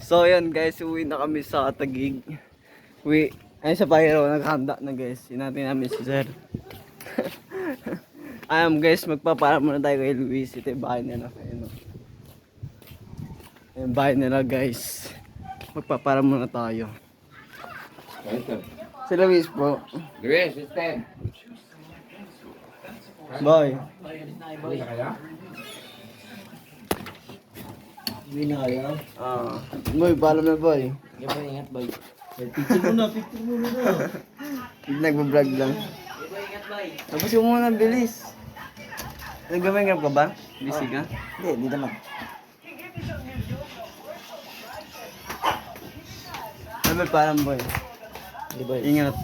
So yun guys, uwi na kami sa Taguig. Uwi, ayun sa Pyro, naghanda na guys. Sinati namin si Sir. Guys, magpapara muna tayo kay Luis. Ito yung bahay nila. Ayun, yung bahay nila guys. Magpapara muna tayo. Si Luis po. Luis, system. Boy. Hindi na kaya. Boy, paalam na boy. Hindi ba ingat boy? Picture muna na. Nagbablog lang. Hindi ba ingat boy? Tapos ko muna, bilis. Nagbablog ka ba? Busy ka? Hindi naman. Ano parang boy? Hindi boy. Ingat.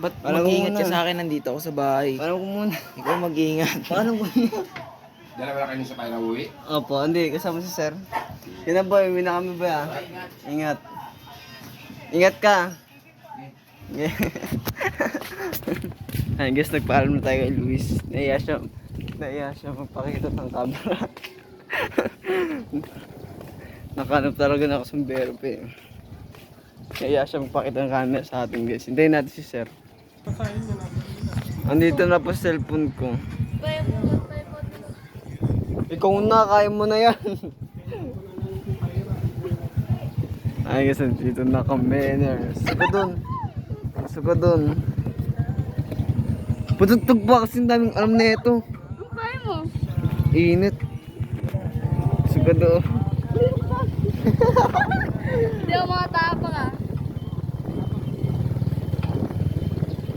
Ba't Parang mag-iingat muna. ka sa akin nandito ako sa bahay? Parang ko muna. Ikaw mag-iingat. Paano ko? Dalawa na kayo sa kanya uwi. Opo, hindi. Kasama si Sir. Yun na boy, uwi na kami boy ah. Ingat. Ingat ka. Ayun guys, nagpaalam na tayo kay Luis. Naiya siya magpakita ng camera. Nakanap talaga na ako sa sombrero pa eh. Naiya siya magpakita ng camera sa atin guys. Hintayin natin si Sir. Andito na po sa cellphone ko. Ikaw na, kaya mo na yan. Ay guys, dito na kami. Suka dun. Patugtog pa kasi daming alam na ito. Ang kaya mo? Init. Suka doon. Hindi ako makatapang ah.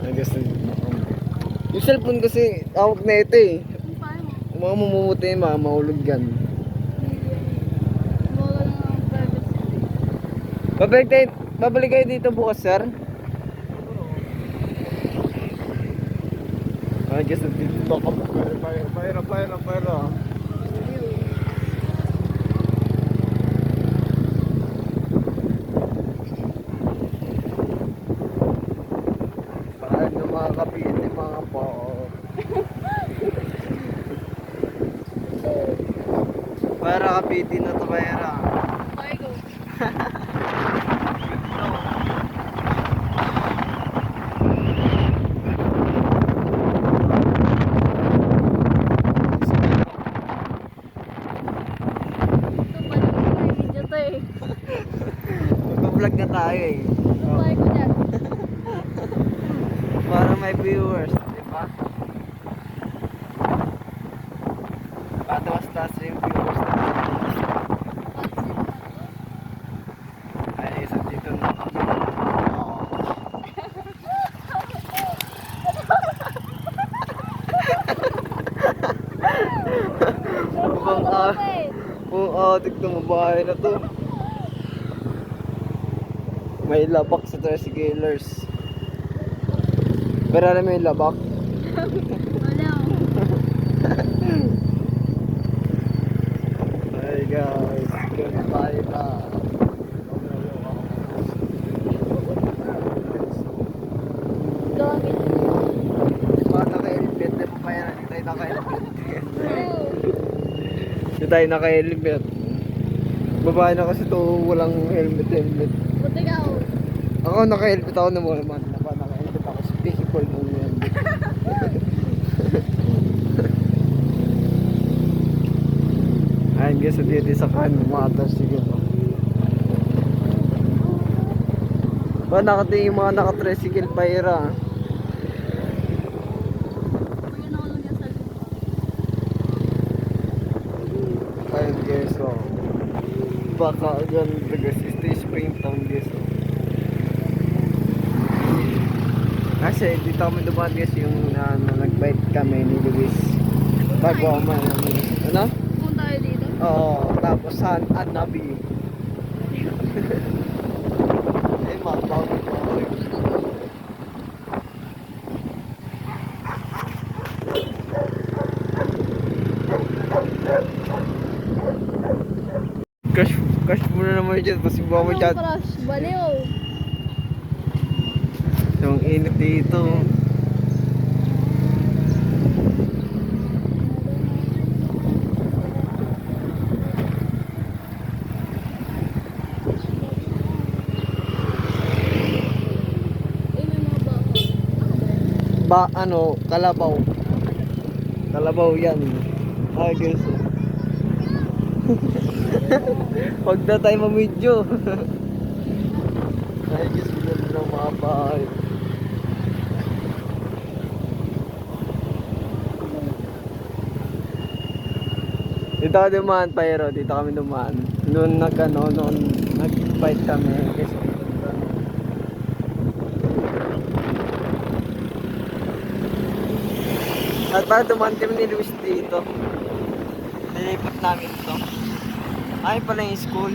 Ay guys, dito na kami. Yung cellphone kasi, awak na ito eh. Ang kaya mo? Kung mga mamumuti, mahulog yan. Wala na ang privacy. Babalik kayo dito bukas, sir? Ay guys, dito na kami. Payra. Paano mga kapiti, mga po. Para kapiti na to, Payra. Okay, go. Ito pa rin may video to eh. Mag-vlog na tayo eh. Tupay ko dyan. Para may viewers, di ba? Patawas-taas yung viewers natin. Ay, isa dito na kami. Kung adik na mabahay na to. May labak sa tricyclers. Pero alam mo yung labak? Wala oh. Hey guys, ganun tayo na. Gawin. Diba naka-helmet na pa yan? Hindi tayo naka-helmet. Oh. Hindi tayo naka-helmet. Babae na kasi to, walang helmet. Buti ka oh. Ako naka-helmet ako na mga man. Naka-helmet ako. Speakable mo yan. Ayun guys, dito sa kanin matas sige mo. Ba nakatingin yung mga naka-tricycle Payra. Ayun ako lang yung cellphone. Ayun guys, oh. Baka ganda guys, ito yung Springtown guys, oh. Kasi dito kami dumaan guys yung nag-bike kami ni Luis. Bago ako man. Ano? Pumunta tayo dito. Oo, tapos San Anabi. Eh, mabago ko. Crush muna naman dyan, kasi buha mo dyan. Crush, baliw. Yung init dito. Kalabaw. Kalabaw yan. Ay, guys. Huwag na tayo mamidyo. Ay, guys, ganda ng mga bahay. Dito ka dumaan, Pyro. Dito kami dumaan. Noon nag-fight kami. Guys, at para dumaan kami ni Luis dito. Nilipat namin ito. Ay pala yung school.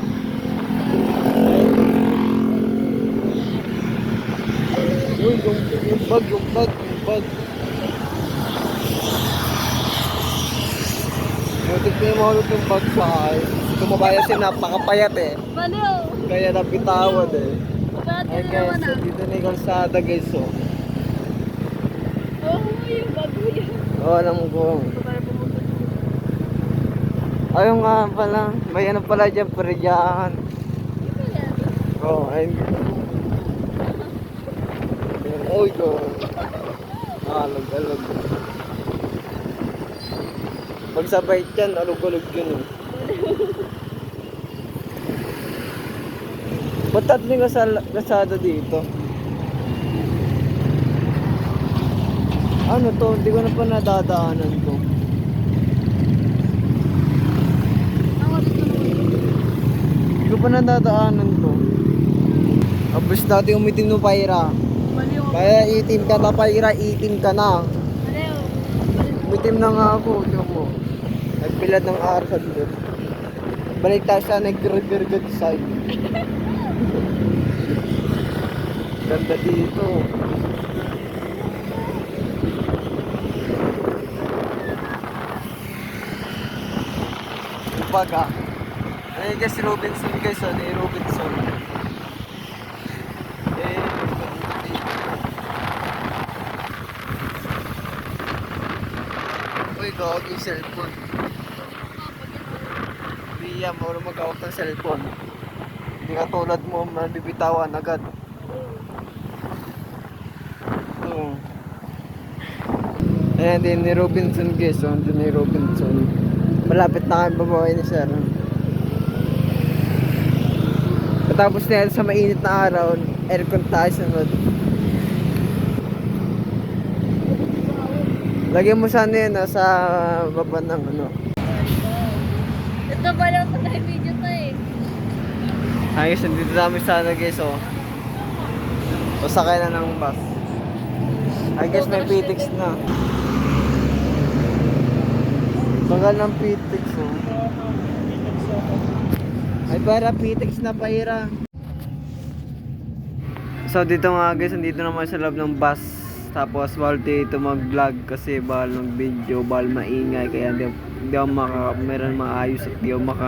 Uy, yung bag. Butik na yung mahulog yung bag sa akin. Tumabaya siya, napakapayat eh. Baliw! Kaya napitawad eh. Bakit Ay yun guys, naman dito na yung kalsada guys oh. Oh, yung bago yan. Oh, alam ko. Ayun nga pala, may ano pala dyan, peryahan. Oh, ayun. Uy, go. Alog. Pag sabay dyan, alog-alog yun eh. Ba't tatlo yung kasada dito? Ano to? Hindi ko na pa nadadaanan to. Ako dito naman. Hindi ko pa nadadaanan to. Abos natin umitim no Pyra. Baliw. Kaya itim ka na Pyra, itim ka na. Baliw. Umitim na nga ako, tignan mo. Nagbilad ng araw sa dito. Balik tayo sa nag-gurgurgud side. Ganda dito. Baga. Ay guys, Robinson guys, Robinson. Uy, gawag yung cellphone. Hindi yan, marunong magkawag ng cellphone. Hindi ka tulad mo, mabibitawan agad. Ayan din ni Robinson guys, doon ni Robinson. Malapit na kami babawi ni sir. Katapos na yan sa mainit na araw, aircon tayo sunod. Lagyan mo sana yun sa baba ng ano. Ito baliw sa tayo video to eh. Ayos, nandito namin sana guys oh. Pasakay na ng bus. I guess may PTX na. Bagal ng PTX oh. Ay para PTX na Pyra. So dito nga guys, nandito naman sa loob ng bus. Tapos bawal dito mag-vlog kasi bawal mag-video, bawal maingay. Kaya hindi ako meron maayos at hindi ako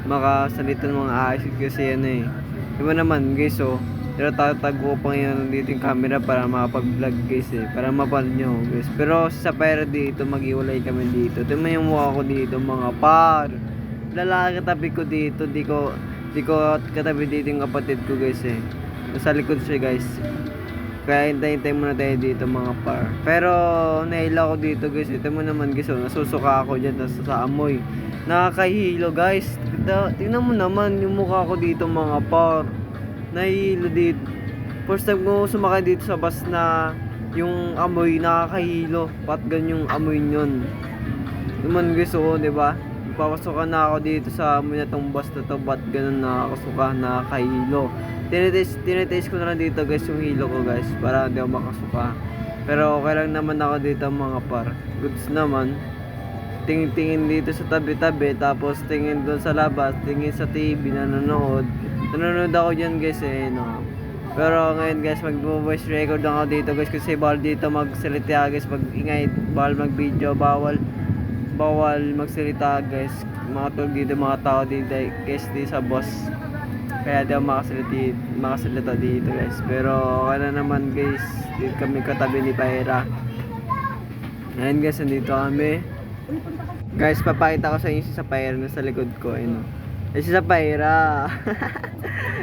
makasalita ng mga ayos kasi ano eh. Diba naman guys oh, tatag ko pang yan dito yung camera para makapag-vlog guys eh. Para mapal nyo guys. Pero sa Pyra dito, mag-iwalay kami dito. Ito mo yung mukha ko dito mga par. Lalaki katabi ko dito, di ko katabi dito yung kapatid ko guys eh. Nasa likod siya guys. Kaya hintay muna tayo dito mga par. Pero naila ko dito guys. Ito mo naman guys oh, nasusuka ako dyan sa amoy. Nakakahilo guys. Tingnan mo naman yung mukha ko dito mga par. Nahihilo dito. First time ko sumakay dito sa bus na yung amoy nakakahilo. Pat ganyan yung amoy nyon. Naman guys oh, diba? Papasukan na ako dito sa amoy na tong bus na to. Ba't ganun nakakasuka, nakakahilo. Tinitaste ko na lang dito guys yung hilo ko guys. Para hindi ako makasuka. Pero okay lang naman ako dito mga par. Goods naman. Tingin dito sa tabi-tabi. Tapos tingin doon sa labas. Tingin sa TV na nanonood. Nanonood ako dyan guys eh no. Pero ngayon guys mag-voice record ako dito guys. Kasi bawal dito magsalita guys. Pag ingay bawal mag-video. Bawal magsalita guys. Mga tulog dito mga tao dito guys dito sa bus. Kaya di ako makasalita dito guys. Pero okay na naman guys. Dito kami katabi ni Pyra. Ngayon guys, nandito kami. Guys, papakita ko sa inyo sa Pyra na sa likod ko. Ayun. Kasi sa Pyra.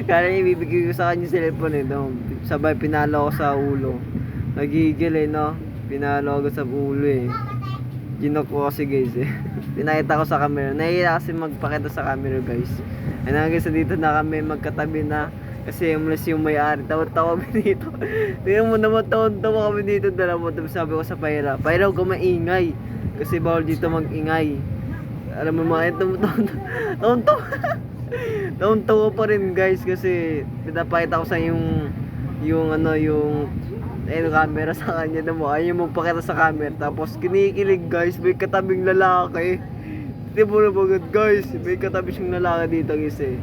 Kaya ibibigay ko sa kanya yung cellphone ito. Sabay pinalo ko sa ulo. nagigil eh, no? Pinalo ako sa ulo eh. Ginok ko kasi guys eh. Pinakita ko sa camera. Nahiya kasi magpakita sa camera guys. Ayun na guys, dito na kami magkatabi na. Kasi umalis yung may-ari. Tawa-tawa kami dito. Tingnan mo naman, tawa-tawa kami dito. Dalawa. Tapos sabi ko sa Paira, Paira, huwag ka maingay. Kasi bawal dito mag-ingay. Alam mo mga ito, taon-tawa pa rin guys. Kasi pinapakita ko sa yung camera sa kanya na mo. Ayaw magpakita sa camera. Tapos kinikilig guys. May katabing lalaki. Di mo na bagad guys. May katabi siyang lalaki dito guys eh.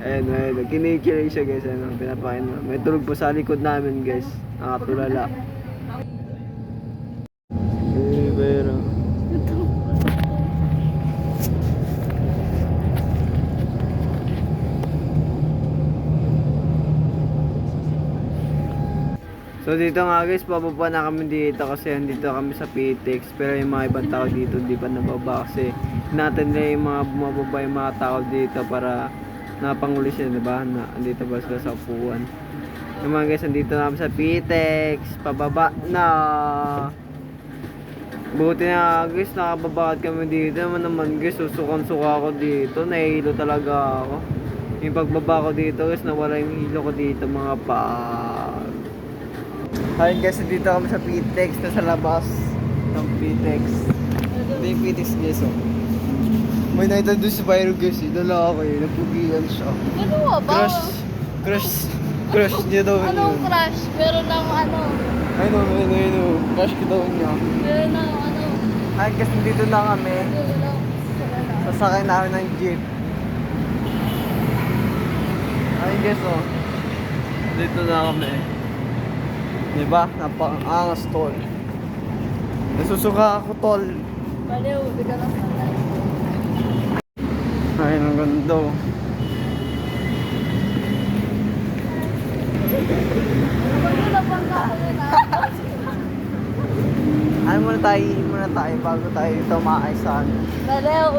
Ayun, kinikilig siya guys. Ano, pinapakain mo. May tulog po sa likod namin guys. Nakatulala. Pero so dito nga guys, pababa na kami dito kasi andito kami sa PTEX. Pero yung mga ibang tao dito hindi pa nababa kasi natin nila yung mga bumababa yung mga tao dito para napanguli sila, diba? Na, andito ba sila sa upuan. Yung mga guys, andito na kami sa PTEX. Pababa na. Buti na guys, nakababakad kami dito. Naman guys, susukan-suka ako dito. Nahihilo talaga ako. Yung pagbaba ko dito guys, nawala yung hilo ko dito mga ayun guys, dito kami sa PTEX na sa labas ng PTEX. Ito yung PTEX guys oh. May nakita doon si Byro guys eh. Dala ako eh, napugilan siya. Ano ba? Crush niya daw yun. Anong crush? Meron ng ano? Ayun. Crush ko daw niya. Meron ng ano? Ayun guys, dito na kami. Meron ng Sasakay namin ng jeep. Ayun guys oh. Dito na kami. Diba? Napaka-angas tol. Nasusuka ako tol. Baliw, di ka lang sanay. Ay, ang ganda oh. Ano na bang kakaroon na? Ano muna tayo bago tayo tumakay sa ano. Baliw.